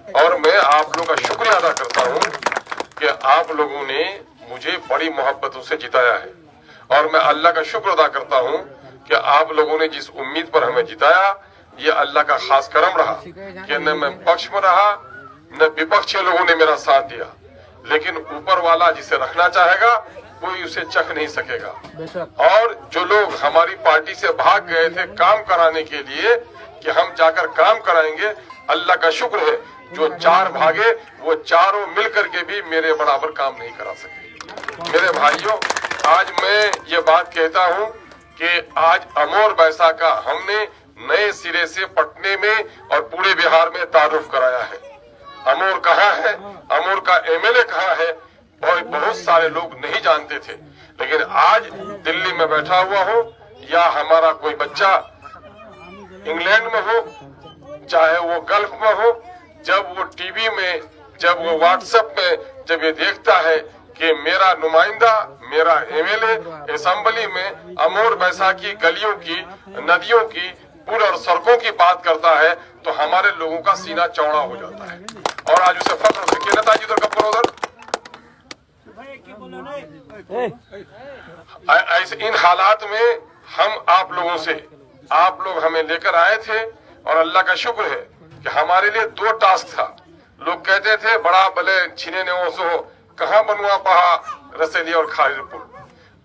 और मैं आप लोगों का शुक्रिया अदा करता हूं कि आप लोगों ने मुझे बड़ी मोहब्बतों से जिताया है, और मैं अल्लाह का शुक्र अदा करता हूं कि आप लोगों ने जिस उम्मीद पर हमें जिताया, ये अल्लाह का खास करम रहा कि न मैं पक्ष में रहा न विपक्षी लोगों ने मेरा साथ दिया, लेकिन ऊपर वाला जिसे रखना चाहेगा कोई उसे चख नहीं सकेगा। और जो लोग हमारी पार्टी से भाग गए थे काम कराने के लिए कि हम जाकर काम कराएंगे, अल्लाह का शुक्र है जो 4 भागे वो चारों मिलकर के भी मेरे बराबर काम नहीं करा सके। मेरे भाइयों, आज मैं ये बात कहता हूं कि आज अमोर बैसा का हमने नए सिरे से पटने में और पूरे बिहार में तारुफ कराया है। अमोर कहाँ है, अमोर का एमएलए कहाँ है, बहुत सारे लोग नहीं जानते थे, लेकिन आज दिल्ली में बैठा हुआ हो या हमारा कोई बच्चा इंग्लैंड में हो, चाहे वो गल्फ में हो, जब वो टीवी में, जब वो व्हाट्सएप में जब ये देखता है कि मेरा नुमाइंदा, मेरा एमएलए असेंबली में अमोर बैसा की गलियों की, नदियों की, पुल और सड़कों की बात करता है, तो हमारे लोगों का सीना चौड़ा हो जाता है और आज उसे फख्र से के नेताजी उधर कब उधर ऐसे इन हालात में हम आप लोगों से, आप लोग हमें लेकर आए थे और अल्लाह का शुक्र है कि हमारे लिए 2 टास्क था। लोग कहते थे बड़ा भले छीने ने हो, कहाँ बनवा पहा रसेली और खारिर पुल।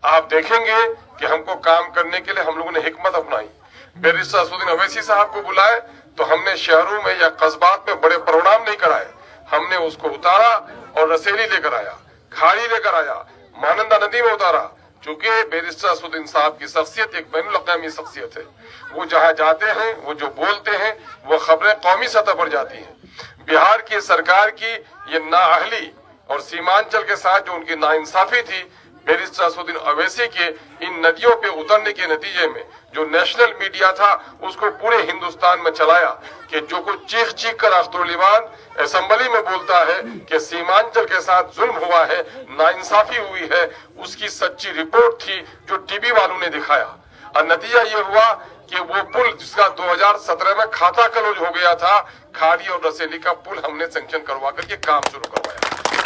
आप देखेंगे कि हमको काम करने के लिए हम लोगों ने हिकमत अपनाई। बैरिस्टर असदुद्दीन अवैसी साहब को बुलाए तो हमने शहरों में या कस्बात में बड़े प्रोग्राम नहीं कराए, हमने उसको उतारा और रसेली लेकर आया, खाड़ी लेकर आया, महानंदा नदी में उतारा। चूंकि बैरिस्टर असदुद्दीन साहब की शख्सियत एक बैनुल अक़वामी शख्सियत है, वो जहाँ जाते हैं, वो जो बोलते हैं, वो खबरें कौमी सतह पर जाती हैं। बिहार की सरकार की ये नाअहली और सीमांचल के साथ जो उनकी नाइंसाफी थी, बैरिस्टर असदुद्दीन अवैसी के इन नदियों पे उतरने के नतीजे में जो नेशनल मीडिया था उसको पूरे हिंदुस्तान में चलाया कि जो कुछ चीख चीख कर अख्तुलिमान असेंबली में बोलता है कि सीमांचल के साथ जुल्म हुआ है, नाइंसाफी हुई है, उसकी सच्ची रिपोर्ट थी जो टीवी वालों ने दिखाया। और नतीजा ये हुआ कि वो पुल जिसका 2017 में खाता क्लोज हो गया था, खाड़ी और रसेली का पुल हमने सैंक्शन करवा करके काम शुरू करवाया।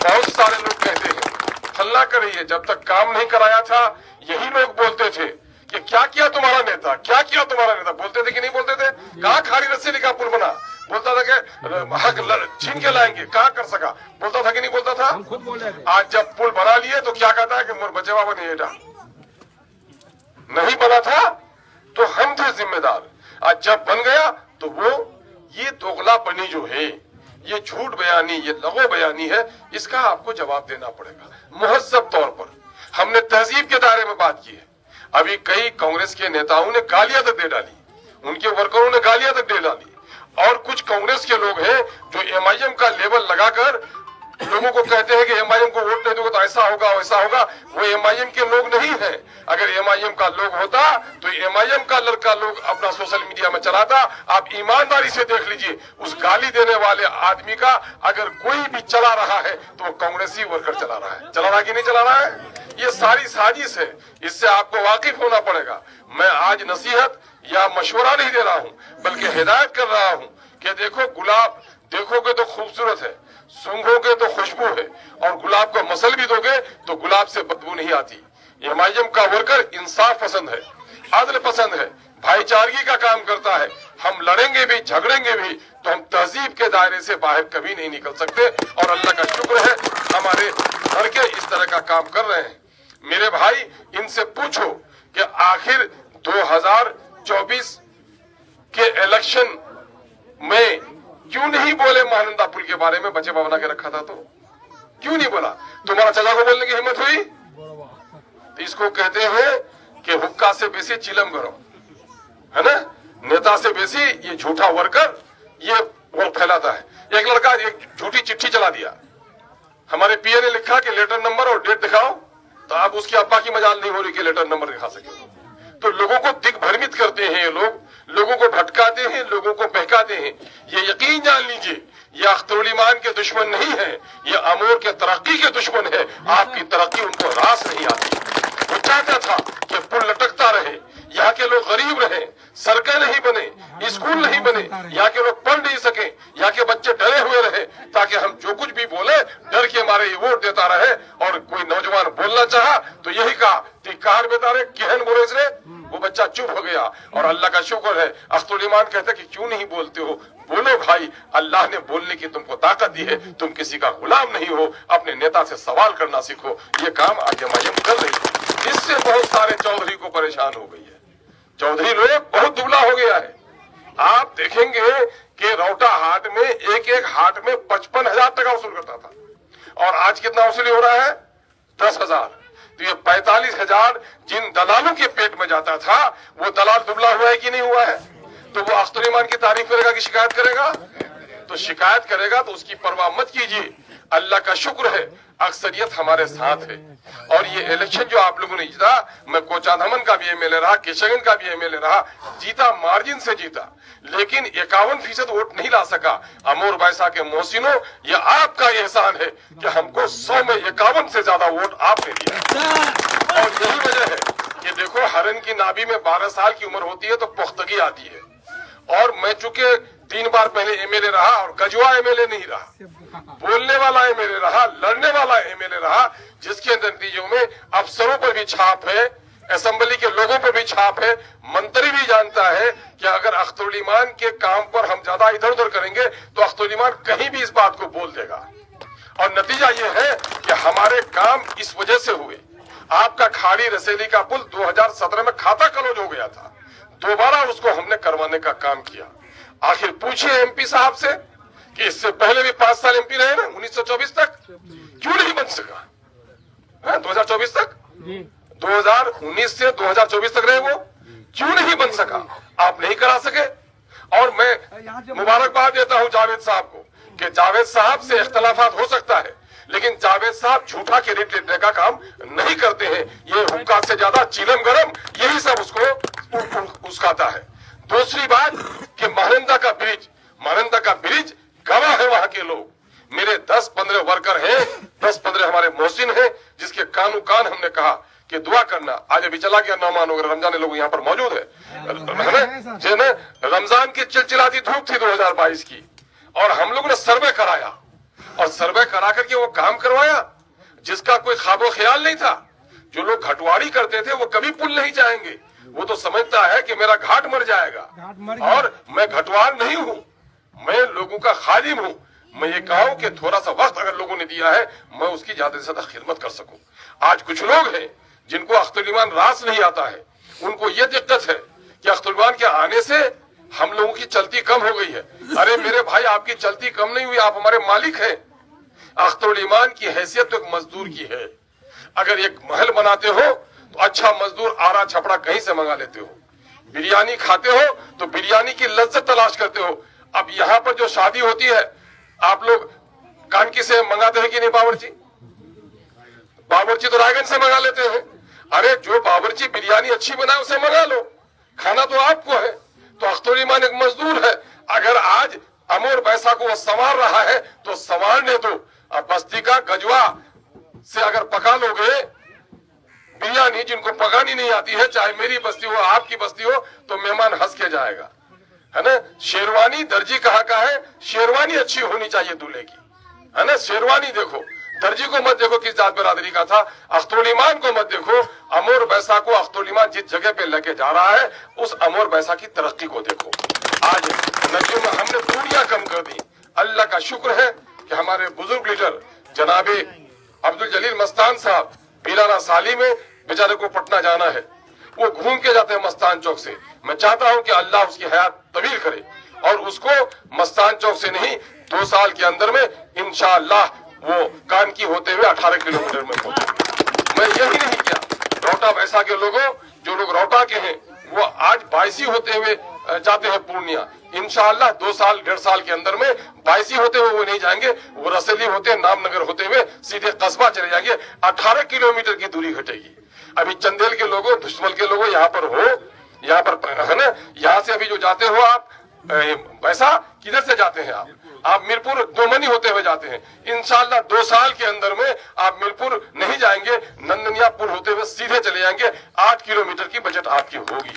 बहुत सारे लोग कहते हैं हल्ला करिए, जब तक काम नहीं कराया था यही लोग बोलते थे कि क्या किया तुम्हारा नेता, क्या किया तुम्हारा नेता, बोलते थे कि नहीं बोलते थे? कहाँ खाड़ी रसेली का पुल बना, बोलता था कि हक छीन के लाएंगे, कहाँ कर सका, बोलता था कि नहीं बोलता था? आज जब पुल बना लिए तो क्या कहता है कि मोर बचेवा बने बेटा, नहीं बना था तो हम थे जिम्मेदार। आज जब बन गया तो वो ये दोगलापनी जो है, ये झूठ बयानी, ये लगो बयानी है, इसका आपको जवाब देना पड़ेगा मुहज्जब तौर पर। हमने तहजीब के दायरे में बात की है। अभी कई कांग्रेस के नेताओं ने गालियां तक दे डाली, उनके वर्करों ने गालियां तक दे डाली, और कुछ कांग्रेस के लोग हैं जो एमआईएम का लेबल लगाकर लोगों को कहते हैं कि एमआईएम को वोट नहीं दोगे तो ऐसा होगा वैसा होगा। वो एमआईएम के लोग नहीं है। अगर एमआईएम का लोग होता तो एमआईएम का लड़का लोग अपना सोशल मीडिया में चलाता। आप ईमानदारी से देख लीजिए, उस गाली देने वाले आदमी का अगर कोई भी चला रहा है तो वो कांग्रेसी वर्कर चला रहा है। चला रहा कि नहीं चला रहा है? ये सारी साजिश है, इससे आपको वाकिफ होना पड़ेगा। मैं आज नसीहत या मशवरा नहीं दे रहा हूँ, बल्कि हिदायत कर रहा हूँ कि देखो, गुलाब देखोगे तो खूबसूरत है, सूंघोगे तो खुशबू है, और गुलाब को मसल भी दोगे तो गुलाब से बदबू नहीं आती। एमआईएम का वर्कर इंसाफ पसंद है, आदल पसंद है, भाईचारगी का काम करता है। हम लड़ेंगे भी, झगड़ेंगे भी, तो हम तहजीब के दायरे से बाहर कभी नहीं निकल सकते। और अल्लाह का शुक्र है हमारे लड़के इस तरह का काम कर रहे हैं। मेरे भाई, इनसे पूछो कि आखिर 2024 के इलेक्शन में क्यों नहीं बोले महानंदा पुल के बारे में? बचे बना के रखा था तो क्यों नहीं बोला? तुम्हारा चचा को बोलने की हिम्मत हुई? तो इसको कहते हैं कि हुक्का से बेसी चिलम गरम, है ना? नेता से बेसी ये झूठा वर्कर ये वो फैलाता है। एक लड़का एक झूठी चिट्ठी चला दिया, हमारे पीए ने लिखा कि लेटर नंबर और डेट दिखाओ, तो अब उसकी अब्बा की मजाल नहीं हो रही कि लेटर नंबर दिखा सके। तो लोगों को दिग्भ्रमित करते हैं ये लोग, लोगों को भटकाते हैं, लोगों को बहकाते हैं। ये यकीन जान लीजिए, ये अख्तरुल-ईमान के दुश्मन नहीं है, ये अमोर के तरक्की के दुश्मन है। आपकी तरक्की उनको रास नहीं आती। वो चाहता था कि पुल लटकता रहे, यहाँ के लोग गरीब रहे, सड़कें नहीं बने, स्कूल नहीं बने, यहाँ के लोग पढ़ नहीं सके, यहाँ के बच्चे डरे हुए रहे, ताकि हम जो कुछ भी बोले डर के मारे ये वोट देता रहे। और कोई नौजवान बोलना चाहा तो यही कहा कार बेतारे केहन बोले रे, वो बच्चा चुप हो गया। और अल्लाह का शुक्र है, अख्तुल ईमान कहते कि क्यों नहीं बोलते हो, बोलो भाई, अल्लाह ने बोलने की तुमको ताकत दी है, तुम किसी का गुलाम नहीं हो, अपने नेता से सवाल करना सीखो। ये काम आगे महिम कर रही है। इससे बहुत सारे चौधरी को परेशान हो गई है। चौधरी लोग बहुत दुबला हो गया है। आप देखेंगे कि रौटा हाट में एक हाट में 55,000 टका वसूल करता था और आज कितना वसूली हो रहा है? 10,000। तो ये 45,000 जिन दलालों के पेट में जाता था, वो दलाल दुबला हुआ है कि नहीं हुआ है? तो वो अख्तुल ईमान की तारीफ करेगा कि शिकायत करेगा? तो शिकायत करेगा तो उसकी परवाह मत कीजिए। अल्लाह का शुक्र है, अक्सरियत हमारे साथ है। और ये इलेक्शन जो आप लोगों ने जीता, मैं कोचाधामन का भी एमएलए रहा, केशगंज का भी एमएलए रहा, जीता, मार्जिन से जीता, लेकिन 51% वोट नहीं ला सका। अमोर बैसा के मोहसिनों, ये आपका एहसान है कि हमको 100 में 51 से ज्यादा वोट आपने दिया। और यही वजह है कि देखो, हरन की नाभि में 12 साल की उम्र होती है तो पुख्तगी आती है। और मैं चूंकि 3 बार पहले एमएलए रहा और गजवा एमएलए नहीं रहा, बोलने वाला एमएलए रहा, लड़ने वाला एमएलए रहा, जिसके नतीजों में अफसरों पर भी छाप है, असेंबली के लोगों पर भी छाप है। मंत्री भी जानता है कि अगर अख्तुल ईमान के काम पर हम ज्यादा इधर उधर करेंगे तो अख्तुल ईमान कहीं भी इस बात को बोल देगा। और नतीजा ये है कि हमारे काम इस वजह से हुए। आपका खाड़ी रसेली का पुल 2017 में खाता क्लोज हो गया था, दोबारा उसको हमने करवाने का काम किया। आखिर पूछिए एमपी साहब से कि इससे पहले भी 5 साल एमपी रहे ना, 1924 तक, क्यों नहीं बन सका? 2024 तक, 2019 से 2024 तक रहे, वो क्यों नहीं बन सका? आप नहीं करा सके। और मैं मुबारकबाद देता हूं जावेद साहब को कि जावेद साहब से इख्तलाफात हो सकता है, लेकिन जावेद साहब झूठा क्रेडिट लेने का काम नहीं करते हैं। ये हुक्का से ज्यादा चिलम गरम, यही सब उसको उस्काता है। दूसरी बात कि महानंदा का ब्रिज गवाह है वहां के लोग। मेरे 10-15 वर्कर हैं, 10-15 हमारे मोहसिन हैं, जिसके कानों कान हमने कहा कि दुआ करना। आज अभी चला गया नौमान वगैरह, रमजान लोग यहाँ पर मौजूद है। रमजान की चिलचिलाती धूप थी 2022 की, और हम लोगों ने सर्वे कराया, और सर्वे करा करके वो काम करवाया जिसका कोई ख्वाबो ख्याल नहीं था। जो लोग घटवाड़ी करते थे वो कभी पुल नहीं चाहेंगे, वो तो समझता है कि मेरा घाट मर जाएगा। और मैं घटवार नहीं हूँ, मैं लोगों का खादिम हूँ। मैं ये कहूँ कि थोड़ा सा वक्त अगर लोगों ने दिया है, मैं उसकी ज्यादा से ज्यादा खिदमत कर सकूं। आज कुछ लोग हैं जिनको अख्तुल ईमान रास नहीं आता है, उनको ये दिक्कत है कि अख्तुल ईमान के आने से हम लोगों की चलती कम हो गई है। अरे मेरे भाई, आपकी चलती कम नहीं हुई, आप हमारे मालिक हैं। अख्तुल ईमान की हैसियत तो एक मजदूर की है। अगर एक महल बनाते हो तो अच्छा मजदूर आरा छपड़ा कहीं से मंगा लेते हो। बिरयानी खाते हो तो बिरयानी की लज्जत तलाश करते हो। अब यहाँ पर जो शादी होती है, आप लोग कानकी से मंगाते हैं कि नहीं? बावर्ची तो रायगंज से मंगा लेते हैं। अरे जो बावर्ची बिरयानी अच्छी बनाए उसे मंगा लो, खाना तो आपको है। तो अख्तुल ईमान एक मजदूर है। अगर आज अमोर बैसा को वो संवार रहा है तो संवारने दो। अब बस्ती का गजवा से अगर पका लोगे बिरयानी, जिनको पकानी नहीं आती है, चाहे मेरी बस्ती हो आपकी बस्ती हो, तो मेहमान हंस के जाएगा, है ना। शेरवानी दर्जी कहाँ का है? शेरवानी अच्छी होनी चाहिए दूल्हे की, है ना। शेरवानी देखो, दर्जी को मत देखो किस जात बिरादरी का था। अख्तुल ईमान को मत देखो। अमोर बैसा को अख्तुल ईमान जिस जगह पे लेके जा रहा है, उस अमोर बैसा की तरक्की को देखो। आज नदियों में हमने दूरियां कम कर दी। अल्लाह का शुक्र है कि हमारे बुजुर्ग लीडर जनाबे अब्दुल जलील मस्तान साहब पीराना साली में, बेचारे को पटना जाना है, वो घूम के जाते हैं मस्तान चौक से। मैं चाहता हूं कि अल्लाह उसकी हयात तवील करे और उसको मस्तान चौक से नहीं, 2 साल के अंदर में इंशाअल्लाह वो कानकी होते हुए 18 किलोमीटर में पहुंचे। मैं यही नहीं किया, रौटा वैसा के लोगों, जो लोग रौटा के हैं, वो आज 22 होते हुए जाते हैं पूर्णिया। इंशाअल्लाह 2 साल 1.5 साल के अंदर में 22 होते हुए वो नहीं जाएंगे, वो रसेली होते नामनगर होते हुए सीधे कस्बा चले जाएंगे। 18 किलोमीटर की दूरी घटेगी। अभी चंदेल के लोगों, दुश्मन के लोगों यहाँ पर हो, यहाँ पर है ना, यहाँ से अभी जो जाते हो आप वैसा किधर से जाते हैं आप मीरपुर दोमनी होते हुए जाते हैं। इंशाअल्लाह 2 साल के अंदर में आप मीरपुर नहीं जाएंगे, नंदनिया पुल होते हुए सीधे चले जाएंगे। 8 किलोमीटर की बचत आपकी होगी।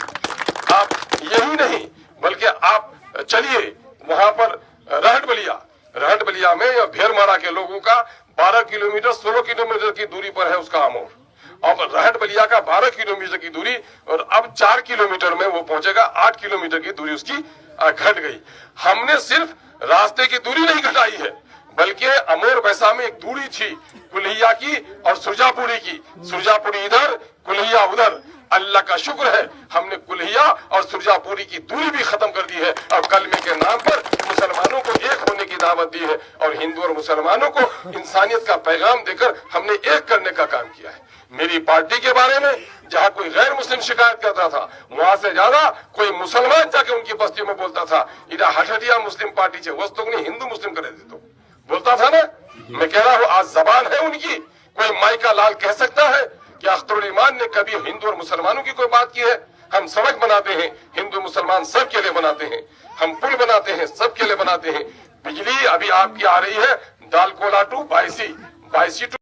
आप यही नहीं बल्कि आप चलिए वहां पर रहट बलिया, रहट बलिया में या भेरमारा के लोगों का 12 किलोमीटर 16 किलोमीटर की दूरी पर है उसका अमोर। अब रहट बलिया का 12 किलोमीटर की दूरी और अब 4 किलोमीटर में वो पहुंचेगा, 8 किलोमीटर की दूरी उसकी घट गई। हमने सिर्फ रास्ते की दूरी नहीं घटाई है, बल्कि अमोर बैसा में एक दूरी थी कुल्हिया की और सुरजापुरी की, सुरजापुरी इधर कुल्हिया उधर। अल्लाह का शुक्र है हमने कुल्हिया और सुरजापुरी की दूरी भी खत्म कर दी है और कलमे के नाम पर मुसलमानों को एक होने की दावत दी है और हिंदू और मुसलमानों को इंसानियत का पैगाम देकर हमने एक करने का काम किया है। मेरी पार्टी के बारे में जहाँ कोई गैर मुस्लिम शिकायत करता था, वहां से ज्यादा कोई मुसलमान जाके उनकी बस्ती में बोलता था इधर हठटिया मुस्लिम पार्टी से वस्तु नहीं हिंदू मुस्लिम करे दे तो बोलता था ना। मैं कह रहा हूँ आज जबान है उनकी, कोई माई का लाल कह सकता है कि अख्तरुल ईमान ने कभी हिंदू और मुसलमानों की कोई बात की है? हम सड़क बनाते हैं, हिंदू मुसलमान सब के लिए बनाते हैं, हम पुल बनाते हैं, सब के लिए बनाते हैं। बिजली अभी आपकी आ रही है दालकोला टू बायसी टू